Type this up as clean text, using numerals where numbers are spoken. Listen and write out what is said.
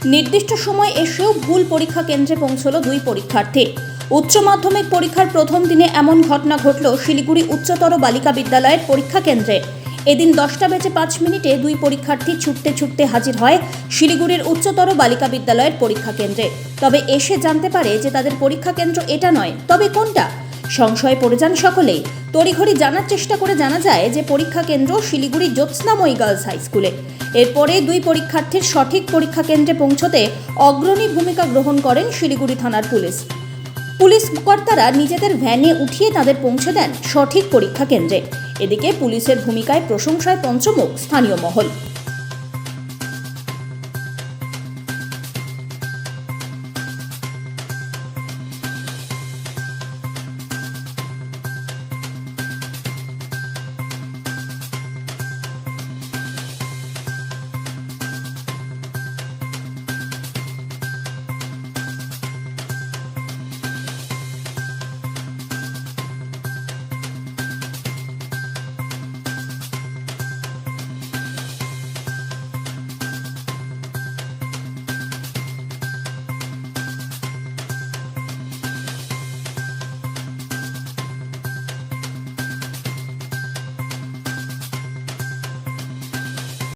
নির্দিষ্ট সময় এসেও ভুল পরীক্ষা কেন্দ্রে পৌঁছলো দুই পরীক্ষার্থী। উচ্চ মাধ্যমিক পরীক্ষার প্রথম দিনে এমন ঘটনা ঘটল শিলিগুড়ি উচ্চতর বালিকা বিদ্যালয়ের পরীক্ষা কেন্দ্রে। এদিন 10:05 দুই পরীক্ষার্থী ছুটতে ছুটতে হাজির হয় শিলিগুড়ির উচ্চতর বালিকা বিদ্যালয়ের পরীক্ষা কেন্দ্রে। তবে এসে জানতে পারে যে তাদের পরীক্ষা কেন্দ্র এটা নয়, তবে কোনটা? সংশয়ে পড়ে যান সকলেই। তড়িঘড়ি জানার চেষ্টা করে জানা যায় যে পরীক্ষা কেন্দ্র শিলিগুড়ি জ্যোৎস্নাময়ী গার্লস হাই স্কুলে। এরপরে দুই পরীক্ষার্থীর সঠিক পরীক্ষা কেন্দ্রে পৌঁছতে অগ্রণী ভূমিকা গ্রহণ করেন শিলিগুড়ি থানার পুলিশ কর্তারা নিজেদের ভ্যানে উঠিয়ে তাদের পৌঁছে দেন সঠিক পরীক্ষা কেন্দ্রে। এদিকে পুলিশের ভূমিকায় প্রশংসায় পঞ্চমুখ স্থানীয় মহল।